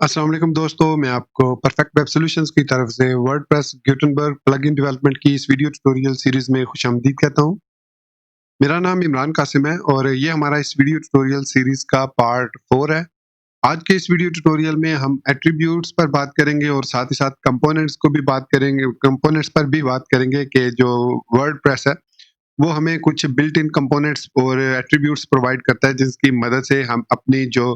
अस्सलाम वालेकुम दोस्तों, मैं आपको परफेक्ट वेब सॉल्यूशंस की तरफ से वर्डप्रेस गुटेनबर्ग प्लगइन डेवलपमेंट की इस वीडियो ट्यूटोरियल सीरीज में खुशामदीद कहता हूं। मेरा नाम इमरान कासिम है और ये हमारा इस वीडियो ट्यूटोरियल सीरीज का पार्ट 4 है। आज के इस वीडियो ट्यूटोरियल में हम एट्रीब्यूट्स पर बात करेंगे और साथ ही साथ कंपोनेंट्स को भी बात करेंगे कंपोनेंट्स पर भी बात करेंगे कि जो वर्डप्रेस है वो हमें कुछ बिल्ट इन कंपोनेंट्स और एट्रीब्यूट्स प्रोवाइड करता है जिसकी मदद से हम अपनी जो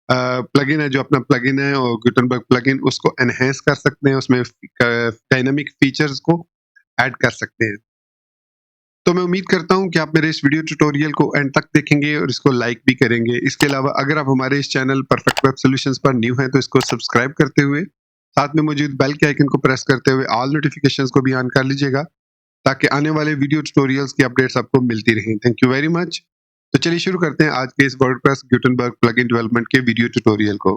प्लगइन है जो अपना प्लगइन है और गुटेनबर्ग प्लगइन उसको एनहेंस कर सकते हैं, उसमें डायनामिक फीचर्स को ऐड कर सकते हैं। तो मैं उम्मीद करता हूं कि आप मेरे इस वीडियो ट्यूटोरियल को एंड तक देखेंगे और इसको लाइक भी करेंगे। इसके अलावा अगर आप हमारे इस चैनल परफेक्ट वेब सॉल्यूशंस पर न्यू हैं तो इसको सब्सक्राइब करते हुए साथ में मौजूद बेल के आइकन को प्रेस करते हुए ऑल नोटिफिकेशंस को भी ऑन कर लीजिएगा ताकि आने वाले वीडियो ट्यूटोरियल्स की अपडेट्स आपको मिलती रहें। Thank you very much. तो चलिए शुरू करते हैं आज के इस वर्डप्रेस गुटेनबर्ग प्लगइन डेवलपमेंट के वीडियो ट्यूटोरियल को।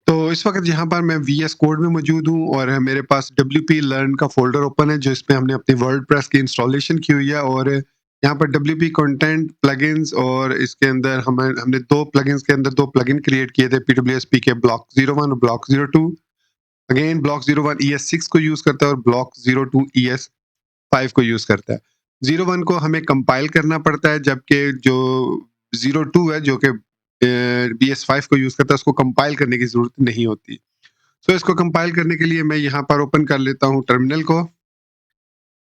तो इस वक्त यहाँ पर मैं वीएस कोड में मौजूद हूँ और मेरे पास डब्ल्यूपी लर्न का फोल्डर ओपन है जो इसमें हमने अपनी वर्डप्रेस की इंस्टॉलेशन की हुई है। और यहाँ पर डब्ल्यूपी कंटेंट प्लगइन्स और इसके अंदर हमने दो प्लगइन्स के अंदर दो प्लगइन क्रिएट किए थे, पीडब्ल्यूएसपी के ब्लॉक 01 और ब्लॉक 02। अगेन ब्लॉक 01 ES6 को यूज करता है और ब्लॉक 02 ES5 को यूज करता है। 01 को हमें कंपाइल करना पड़ता है जबकि जो 02 है जो कि BS5 को यूज करता है उसको कंपाइल करने की जरूरत नहीं होती। सो इसको कंपाइल करने के लिए मैं यहाँ पर ओपन कर लेता हूँ टर्मिनल को।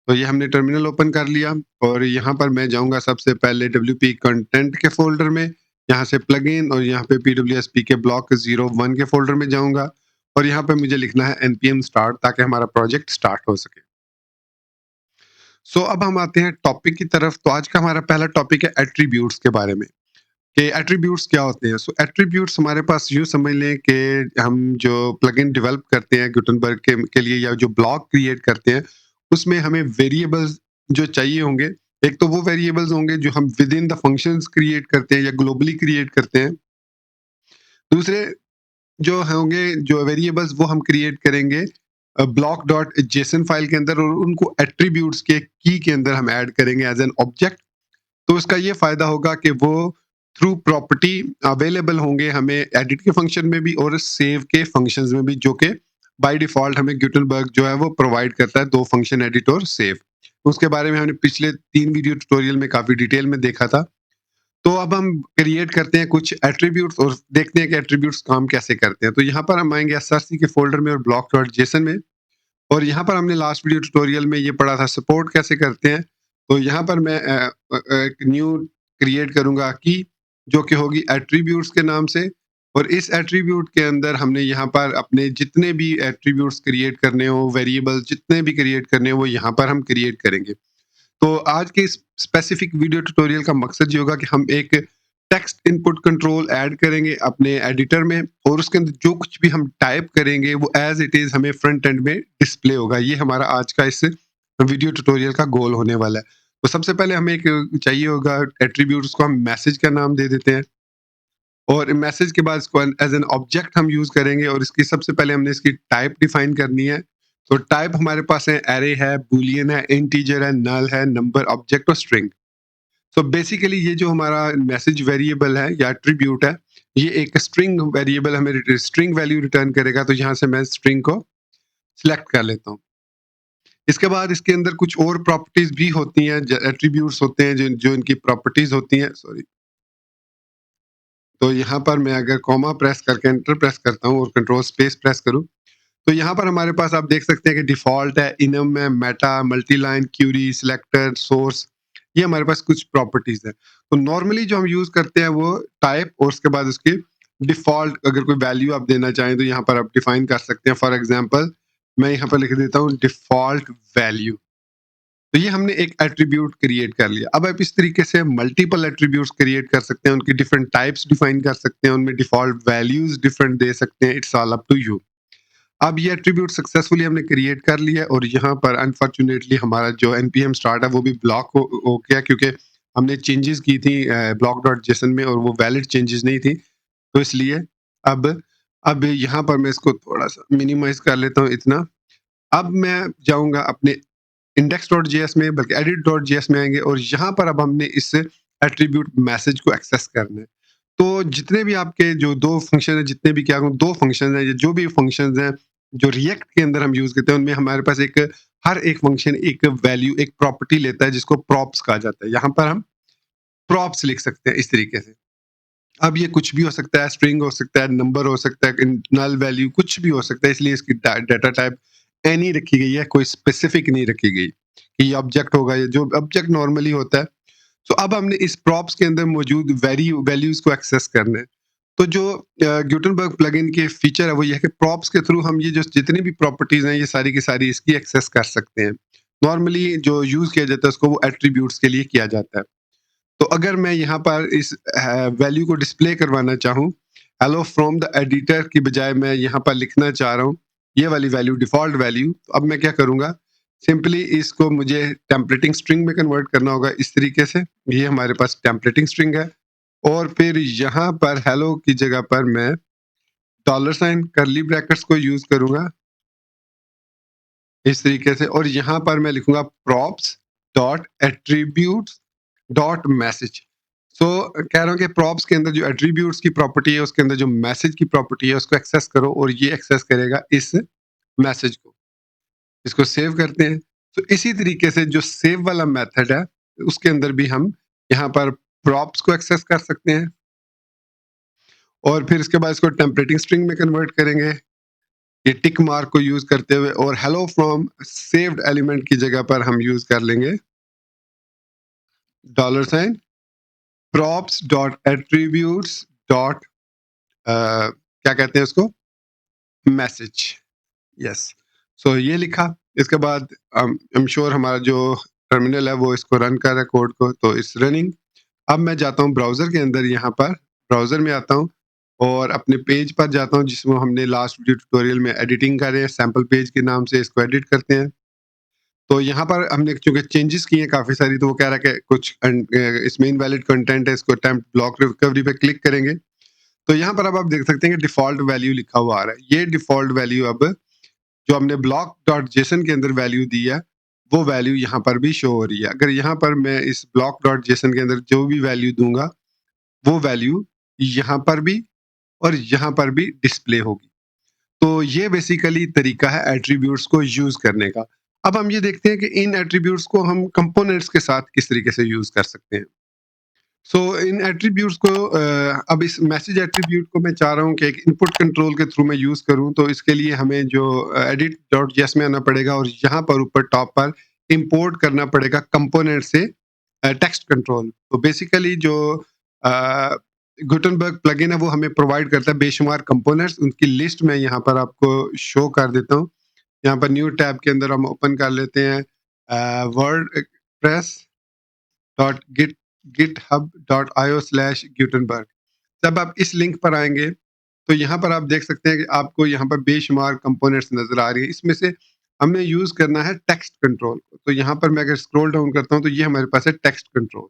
तो ये हमने टर्मिनल ओपन कर लिया और यहाँ पर मैं जाऊँगा सबसे पहले डब्ल्यूपी कंटेंट के फोल्डर में, यहाँ से प्लगइन और यहाँ पे पीडब्ल्यूएसपी के ब्लॉक 01 के फोल्डर में जाऊँगा और यहाँ पे मुझे लिखना है npm स्टार्ट ताकि हमारा प्रोजेक्ट स्टार्ट हो सके। अब हम आते हैं टॉपिक की तरफ। तो आज का हमारा पहला टॉपिक है एट्रीब्यूट्स के बारे में कि एट्रीब्यूट्स क्या होते हैं। एट्रीब्यूट्स हमारे पास यूँ समझ लें कि हम जो प्लगइन डेवलप करते हैं गुटेनबर्ग के लिए या जो ब्लॉक क्रिएट करते हैं उसमें हमें वेरिएबल्स जो चाहिए होंगे। एक तो वो वेरिएबल्स होंगे जो हम with in the functions create करते हैं या ग्लोबली क्रिएट करते हैं। दूसरे जो होंगे जो वेरिएबल्स वो हम क्रिएट करेंगे ब्लॉक डॉट जेसन फाइल के अंदर और उनको एट्रीब्यूट्स के की के अंदर हम ऐड करेंगे एज एन ऑब्जेक्ट। तो उसका ये फायदा होगा कि वो थ्रू प्रॉपर्टी अवेलेबल होंगे हमें एडिट के फंक्शन में भी और सेव के फंक्शंस में भी, जो कि बाय डिफॉल्ट हमें गुटेनबर्ग जो है वो प्रोवाइड करता है, दो फंक्शन एडिट और सेव। उसके बारे में हमने पिछले 3 वीडियो ट्यूटोरियल में काफी डिटेल में देखा था। तो अब हम क्रिएट करते हैं कुछ एट्रीब्यूट्स और देखते हैं कि एट्रीब्यूट्स काम कैसे करते हैं। तो यहाँ पर हम आएंगे एसआरसी के फोल्डर में और ब्लॉक डॉट जेसन में और यहाँ पर हमने लास्ट वीडियो ट्यूटोरियल में ये पढ़ा था सपोर्ट कैसे करते हैं। तो यहाँ पर मैं एक न्यू क्रिएट करूँगा की जो कि होगी एट्रीब्यूट्स के नाम से। और इस एट्रीब्यूट के अंदर हमने यहाँ पर अपने जितने भी एट्रीब्यूट्स क्रिएट करने हो, वेरिएबल्स जितने भी क्रिएट करने हो वो यहाँ पर हम क्रिएट करेंगे। तो आज के इस स्पेसिफिक वीडियो ट्यूटोरियल का मकसद ये होगा कि हम एक टेक्स्ट इनपुट कंट्रोल ऐड करेंगे अपने एडिटर में और उसके अंदर जो कुछ भी हम टाइप करेंगे वो एज इट इज हमें फ्रंट एंड में डिस्प्ले होगा। ये हमारा आज का इस वीडियो ट्यूटोरियल का गोल होने वाला है। तो सबसे पहले हमें एक चाहिए होगा एट्रीब्यूट, उसको हम मैसेज का नाम दे देते हैं और मैसेज के बाद इसको एज एन ऑब्जेक्ट हम यूज करेंगे और इसकी सबसे पहले हमने इसकी टाइप डिफाइन करनी है। तो टाइप हमारे पास है एरे है, बूलियन है, इंटीजर है, नल है, नंबर, ऑब्जेक्ट और स्ट्रिंग। सो बेसिकली ये जो हमारा मैसेज वेरिएबल है या एट्रीब्यूट है ये एक स्ट्रिंग वेरिएबल हमें स्ट्रिंग वैल्यू रिटर्न करेगा। तो यहाँ से मैं स्ट्रिंग को सिलेक्ट कर लेता हूँ। इसके बाद इसके अंदर कुछ और प्रॉपर्टीज भी होती हैं, एट्रीब्यूट्स होते हैं जो जो इनकी प्रॉपर्टीज होती हैं। सॉरी, तो यहाँ पर मैं अगर कॉमा प्रेस करके एंटर प्रेस करता हूँ और कंट्रोल स्पेस प्रेस करूँ तो यहाँ पर हमारे पास आप देख सकते हैं कि डिफॉल्ट है, इनम है, meta, multiline, query, selector, source, ये हमारे पास कुछ प्रॉपर्टीज है। तो नॉर्मली जो हम यूज करते हैं वो टाइप और उसके बाद उसकी डिफॉल्ट अगर कोई वैल्यू आप देना चाहें तो यहाँ पर आप डिफाइन कर सकते हैं। फॉर एग्जांपल मैं यहाँ पर लिख देता हूँ डिफॉल्ट वैल्यू। तो ये हमने एक एट्रीब्यूट क्रिएट कर लिया। अब आप इस तरीके से मल्टीपल एट्रीब्यूट्स क्रिएट कर सकते हैं, उनकी डिफरेंट टाइप्स डिफाइन कर सकते हैं, उनमें डिफॉल्ट वैल्यूज डिफरेंट दे सकते हैं। It's all up to you. अब ये एट्रीब्यूट सक्सेसफुली हमने क्रिएट कर लिया और यहाँ पर अनफॉर्चुनेटली हमारा जो npm स्टार्ट है वो भी ब्लॉक हो गया क्योंकि हमने चेंजेस की थी ब्लॉक डॉट जेसन में और वो वैलिड चेंजेस नहीं थी। तो इसलिए अब अब यहाँ पर मैं इसको थोड़ा सा मिनिमाइज कर लेता हूँ इतना। अब मैं जाऊँगा अपने इंडेक्स डॉट जेएस में, बल्कि एडिट डॉट जेएस में आएंगे और यहाँ पर अब हमने इस एट्रीब्यूट मैसेज को एक्सेस करना है। तो जितने भी आपके जो 2 फंक्शन हैं, जितने भी क्या कहूँ 2 फंक्शंस हैं, या जो भी फंक्शंस हैं, जो रिएक्ट के अंदर हम यूज़ करते हैं, उनमें हमारे पास एक हर एक फंक्शन एक वैल्यू, एक प्रॉपर्टी लेता है जिसको प्रॉप्स कहा जाता है। यहाँ पर हम प्रॉप्स लिख सकते हैं इस तरीके से। अब ये कुछ भी हो सकता है, स्ट्रिंग हो सकता है, नंबर हो सकता है, नल वैल्यू कुछ भी हो सकता है, इसलिए इसकी डाटा टाइप एनी रखी गई है, कोई स्पेसिफिक नहीं रखी गई कि ये ऑब्जेक्ट होगा, ये जो ऑब्जेक्ट नॉर्मली होता है। तो अब हमने इस प्रॉप्स के अंदर मौजूद वैल्यूज को एक्सेस करना है। तो जो ग्यूटेनबर्ग प्लगइन के फीचर है वो ये है कि प्रॉप्स के थ्रू हम ये जो जितनी भी प्रॉपर्टीज हैं, ये सारी की सारी इसकी एक्सेस कर सकते हैं। नॉर्मली जो यूज किया जाता है उसको वो एट्रीब्यूट्स के लिए किया जाता है। तो अगर मैं यहाँ पर इस वैल्यू को डिस्प्ले करवाना चाहूँ, हेलो फ्रॉम द एडिटर की बजाय मैं यहाँ पर लिखना चाह रहा हूँ ये वाली वैल्यू, डिफ़ॉल्ट वैल्यू, तो अब मैं क्या करूँगा, सिंपली इसको मुझे टेम्पलेटिंग स्ट्रिंग में कन्वर्ट करना होगा इस तरीके से। ये हमारे पास टेम्पलेटिंग स्ट्रिंग है, और फिर यहाँ पर हेलो की जगह पर मैं डॉलर साइन कर्ली ब्रैकेट्स को यूज़ करूँगा इस तरीके से, और यहाँ पर मैं लिखूँगा props dot attributes dot message. So कह रहा हूँ कि प्रॉप्स के अंदर जो एट्रीब्यूट्स की प्रॉपर्टी है, उसके अंदर जो मैसेज की प्रॉपर्टी है उसको एक्सेस करो, और ये एक्सेस करेगा इस मैसेज को। इसको सेव करते हैं। तो इसी तरीके से जो सेव वाला मेथड है, उसके अंदर भी हम यहाँ पर प्रॉप्स को एक्सेस कर सकते हैं, और फिर इसके बाद इसको टेम्पलेटिंग स्ट्रिंग में कन्वर्ट करेंगे ये टिक मार्क को यूज करते हुए, और हेलो फ्रॉम सेव्ड एलिमेंट की जगह पर हम यूज कर लेंगे dollar sign props dot attributes dot क्या कहते हैं उसको, मैसेज। यस। सो ये लिखा। इसके बाद आई एम श्योर हमारा जो टर्मिनल है वो इसको रन कर रहा है कोड को, तो इस रनिंग। अब मैं जाता हूँ ब्राउज़र के अंदर, यहाँ पर ब्राउज़र में आता हूँ और अपने पेज पर जाता हूँ जिसमें हमने लास्ट वीडियो ट्यूटोरियल में एडिटिंग कर रहे हैं, सैंपल पेज के नाम से इसको एडिट करते हैं। तो यहाँ पर हमने चूँकि चेंजेस किए हैं काफ़ी सारी, तो वो कह रहा है कि कुछ इसमें इनवैलिड कंटेंट है, इसको टेम्प ब्लॉक रिकवरी पे क्लिक करेंगे। तो यहाँ पर अब आप देख सकते हैं कि डिफ़ॉल्ट वैल्यू लिखा हुआ आ रहा है। ये डिफ़ॉल्ट वैल्यू अब जो हमने ब्लॉक डॉट जेसन के अंदर वैल्यू दी है, वो वैल्यू यहाँ पर भी शो हो रही है। अगर यहाँ पर मैं इस ब्लॉक डॉट जेसन के अंदर जो भी वैल्यू दूँगा, वो वैल्यू यहाँ पर भी और यहाँ पर भी डिस्प्ले होगी। तो ये बेसिकली तरीका है एट्रीब्यूट्स को यूज़ करने का। अब हम ये देखते हैं कि इन एट्रीब्यूट्स को हम कंपोनेंट्स के साथ किस तरीके से यूज़ कर सकते हैं। सो इन एट्रीब्यूट्स को अब इस मैसेज एट्रीब्यूट को मैं चाह रहा हूँ कि एक इनपुट कंट्रोल के थ्रू मैं यूज़ करूँ, तो इसके लिए हमें जो एडिट डॉट जेएस में आना पड़ेगा, और यहाँ पर ऊपर टॉप पर इंपोर्ट करना पड़ेगा कंपोनेंट से टेक्स्ट कंट्रोल। तो बेसिकली जो गुटेनबर्ग प्लगइन है वो हमें प्रोवाइड करता है बेशुमार कंपोनेंट्स, उनकी लिस्ट मैं यहाँ पर आपको शो कर देता हूँ। यहाँ पर न्यू टैब के अंदर हम ओपन कर लेते हैं वर्ड प्रेस डॉट github.io/gutenberg। जब आप इस लिंक पर आएंगे, तो यहाँ पर आप देख सकते हैं कि आपको यहाँ पर बेशुमार कंपोनेंट्स नजर आ रही है। इसमें से हमने यूज करना है टेक्स्ट कंट्रोल को। तो यहाँ पर मैं अगर स्क्रॉल डाउन करता हूँ, तो ये हमारे पास है टेक्स्ट कंट्रोल।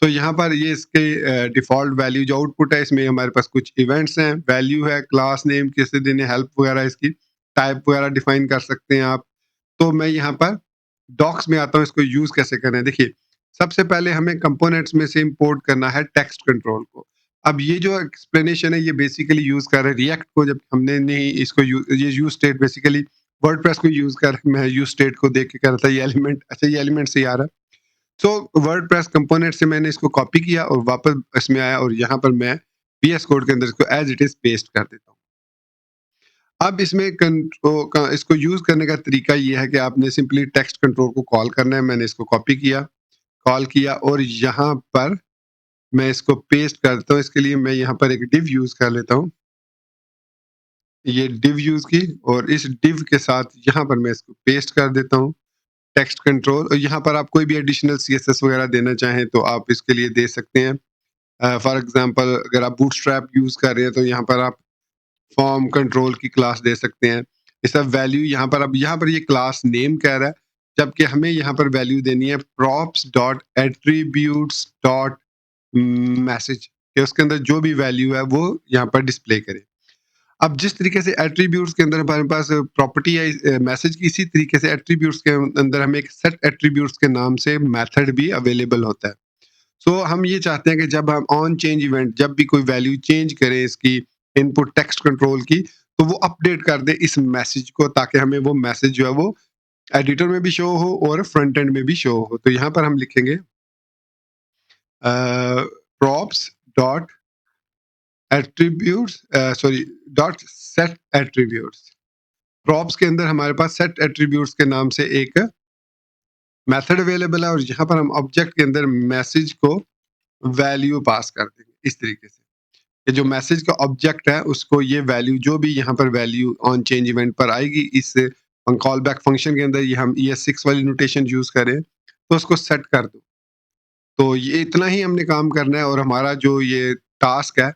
तो यहाँ पर ये इसके डिफ़ॉल्ट वैल्यू जो आउटपुट है, इसमें हमारे पास कुछ इवेंट्स हैं, वैल्यू है, क्लास नेम कैसे देने, हेल्प वगैरह, इसकी टाइप वगैरह डिफाइन कर सकते हैं आप। तो मैं यहाँ पर डॉक्स में आता हूँ, इसको यूज़ कैसे करें। देखिए, सबसे पहले हमें कंपोनेंट्स में से इंपोर्ट करना है टेक्स्ट कंट्रोल को। अब ये जो एक्सप्लेनेशन है, ये बेसिकली यूज़ कर रहा है रिएक्ट को। जब हमने नहीं इसको ये यूज़ स्टेट बेसिकली वर्डप्रेस को यूज़ कर, मैं यूज़ स्टेट को देख के कर रहा था, ये एलिमेंट, अच्छा ये एलिमेंट से ही आ रहा है। सो वर्डप्रेस कंपोनेंट से मैंने इसको कॉपी किया और वापस इसमें आया, और यहाँ पर मैं वीएस कोड के अंदर इसको एज इट इज पेस्ट कर देता हूँ। अब इसमें इसको यूज करने का तरीका ये है कि आपने सिंपली टेक्स्ट कंट्रोल को कॉल करना है। मैंने इसको कॉपी किया, कॉल किया, और यहाँ पर मैं इसको पेस्ट करता हूँ। इसके लिए मैं यहाँ पर एक डिव यूज कर लेता हूँ। ये डिव यूज की, और इस डिव के साथ यहाँ पर मैं इसको पेस्ट कर देता हूँ टेक्स्ट कंट्रोल। और यहाँ पर आप कोई भी एडिशनल सीएसएस वगैरह देना चाहें तो आप इसके लिए दे सकते हैं। फॉर एग्जांपल अगर आप बूटस्ट्रैप यूज कर रहे हैं, तो यहाँ पर आप फॉर्म कंट्रोल की क्लास दे सकते हैं। इसका वैल्यू यहाँ पर, अब यहाँ पर ये क्लास नेम कह रहा है, जबकि हमें यहाँ पर वैल्यू देनी है props dot attributes dot message, कि उसके अंदर जो भी वैल्यू है वो यहाँ पर डिस्प्ले करे। अब जिस तरीके से एट्रीब्यूट्स के अंदर हमारे पास प्रॉपर्टी है मैसेज की, इसी तरीके से एट्रीब्यूट्स के अंदर हमें एक सेट एट्रीब्यूट्स के नाम से मेथड भी अवेलेबल होता है। सो हम ये चाहते हैं कि जब हम ऑन चेंज इवेंट जब भी कोई वैल्यू चेंज करें इसकी इनपुट टेक्स्ट कंट्रोल की, तो वो अपडेट कर दे इस मैसेज को, ताकि हमें वो मैसेज जो है वो एडिटर में भी शो हो और फ्रंट एंड में भी शो हो। तो यहाँ पर हम लिखेंगे props dot attributes sorry dot set attributes. Props के अंदर हमारे पास सेट एट्रीब्यूट्स के नाम से एक मेथड अवेलेबल है, और यहाँ पर हम ऑब्जेक्ट के अंदर मैसेज को वैल्यू पास कर देंगे इस तरीके से कि जो मैसेज का ऑब्जेक्ट है उसको ये वैल्यू, जो भी यहाँ पर वैल्यू ऑन चेंज इवेंट पर आएगी, इस कॉल बैक फंक्शन के अंदर ये हम ES6 वाली नोटेशन यूज करें तो उसको सेट कर दो। तो ये इतना ही हमने काम करना है और हमारा जो ये टास्क है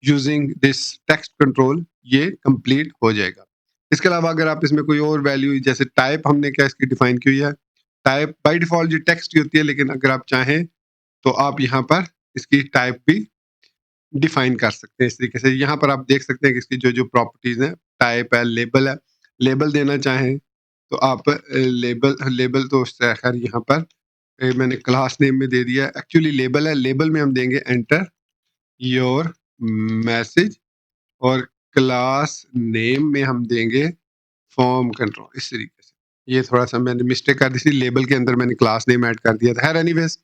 यूजिंग दिस टेक्स्ट कंट्रोल ये कंप्लीट हो जाएगा। इसके अलावा अगर आप इसमें कोई और वैल्यू, जैसे टाइप हमने क्या इसकी डिफाइन की हुई है, टाइप बाय डिफॉल्ट ये टेक्स्ट की होती है, लेकिन अगर आप चाहें तो आप यहाँ पर इसकी टाइप भी डिफाइन कर सकते हैं इस तरीके से। यहाँ पर आप देख सकते हैं कि इसकी जो जो प्रॉपर्टीज हैं, टाइप है, लेबल देना चाहें तो आप लेबल लेबल तो खैर यहाँ पर मैंने क्लास नेम में दे दिया, एक्चुअली लेबल है, लेबल में हम देंगे एंटर योर मैसेज, और क्लास नेम में हम देंगे फॉर्म कंट्रोल, इस तरीके से। ये थोड़ा सा मैंने मिस्टेक कर दी थी, लेबल के अंदर मैंने क्लास नेम ऐड कर दिया था। खैर एनीवेज,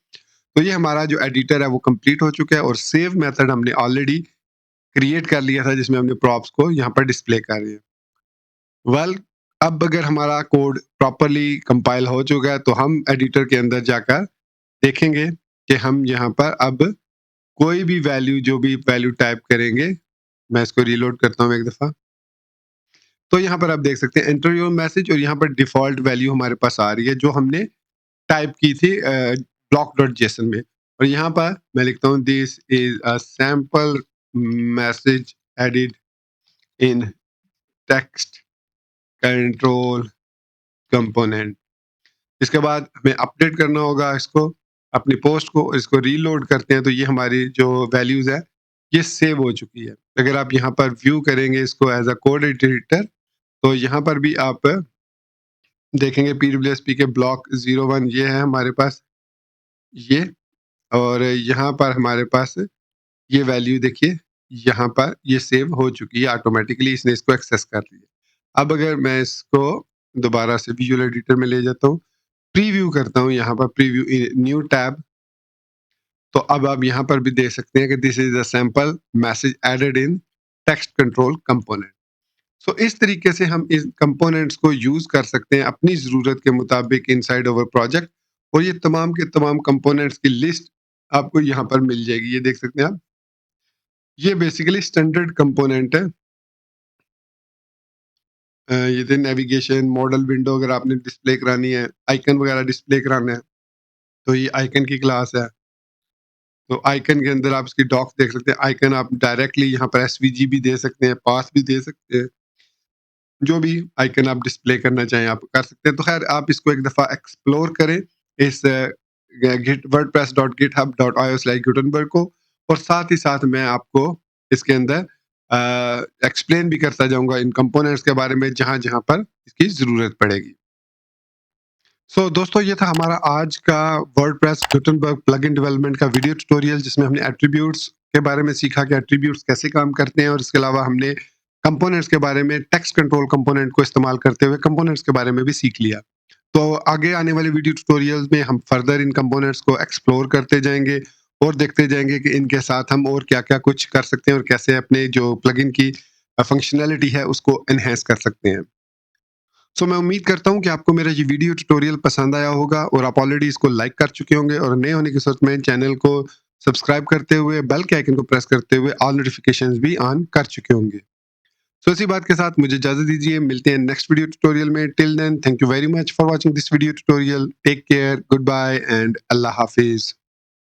तो ये हमारा जो एडिटर है वो कंप्लीट हो चुका है, और सेव मेथड हमने ऑलरेडी क्रिएट कर लिया था जिसमें हमने प्रॉप्स को यहाँ पर डिस्प्ले कर रहे हैं। वेल, अब अगर हमारा कोड प्रॉपरली कंपाइल हो चुका है तो हम एडिटर के अंदर जाकर देखेंगे कि हम यहाँ पर अब कोई भी वैल्यू, जो भी वैल्यू टाइप करेंगे, मैं इसको रीलोड करता हूँ एक दफ़ा। तो यहाँ पर आप देख सकते हैं एंटर योर मैसेज, और यहाँ पर डिफ़ॉल्ट वैल्यू हमारे पास आ रही है जो हमने टाइप की थी block.json में। और यहाँ पर मैं लिखता हूँ this is a sample message added in text control component. इसके बाद हमें अपडेट करना होगा इसको, अपनी पोस्ट को, और इसको रीलोड करते हैं तो ये हमारी जो वैल्यूज़ है ये सेव हो चुकी है। अगर आप यहाँ पर व्यू करेंगे इसको एज अ कोड एडिटर, तो यहाँ पर भी आप देखेंगे PWSP के ब्लॉक 01 ये है हमारे पास, ये, और यहाँ पर हमारे पास ये वैल्यू देखिए, यहाँ पर ये सेव हो चुकी है ऑटोमेटिकली, इसने इसको एक्सेस कर लिया। अब अगर मैं इसको दोबारा से विजुअल एडिटर में ले जाता हूँ, प्रीव्यू करता हूँ, यहाँ पर प्रीव्यू न्यू टैब, तो अब आप यहाँ पर भी देख सकते हैं कि this is a sample message added in text control component. So इस तरीके से हम इस कंपोनेंट्स को यूज कर सकते हैं अपनी ज़रूरत के मुताबिक इनसाइड अवर प्रोजेक्ट, और ये तमाम के तमाम कंपोनेंट्स की लिस्ट आपको यहाँ पर मिल जाएगी। ये देख सकते हैं आप, ये बेसिकली स्टैंडर्ड कंपोनेंट है। ये थे नेविगेशन, मॉडल विंडो अगर आपने डिस्प्ले करानी है, आइकन वगैरह डिस्प्ले कराना है तो ये आइकन की क्लास है। तो आइकन के अंदर आप इसकी डॉक्स देख सकते हैं, आइकन आप डायरेक्टली यहाँ पर एसवीजी भी दे सकते हैं, पास भी दे सकते हैं, जो भी आइकन आप डिस्प्ले करना चाहें आप कर सकते हैं। तो खैर आप इसको एक दफ़ा एक्सप्लोर करें इस गिट wordpress.github.io/gutenberg को, और साथ ही साथ मैं आपको इसके अंदर एक्सप्लेन भी करता जाऊंगा इन कंपोनेंट्स के बारे में जहां जहां पर इसकी ज़रूरत पड़ेगी। सो दोस्तों, ये था हमारा आज का वर्डप्रेस गुटेनबर्ग प्लगइन डेवलपमेंट का वीडियो ट्यूटोरियल, जिसमें हमने एट्रीब्यूट्स के बारे में सीखा कि एट्रीब्यूट्स कैसे काम करते हैं, और इसके अलावा हमने कंपोनेंट्स के बारे में, टेक्स्ट कंट्रोल कंपोनेंट को इस्तेमाल करते हुए कंपोनेंट्स के बारे में भी सीख लिया। तो आगे आने वाले वीडियो ट्यूटोरियल्स में हम फर्दर इन कंपोनेंट्स को एक्सप्लोर करते जाएंगे और देखते जाएंगे कि इनके साथ हम और क्या-क्या कुछ कर सकते हैं, और कैसे अपने जो प्लगइन की फंक्शनैलिटी है उसको एनहांस कर सकते हैं। सो मैं उम्मीद करता हूँ कि आपको मेरा ये वीडियो ट्यूटोरियल पसंद आया होगा, और आप ऑलरेडी इसको लाइक कर चुके होंगे, और नए होने की सूरत में चैनल को सब्सक्राइब करते हुए बेल के आइकन को प्रेस करते हुए ऑल नोटिफिकेशंस भी ऑन कर चुके होंगे। सो इसी बात के साथ मुझे इजाजत दीजिए, मिलते हैं नेक्स्ट वीडियो ट्यूटोरियल में। Till then, thank you very much for watching this video tutorial. Take care, goodbye and अल्लाह हाफिज।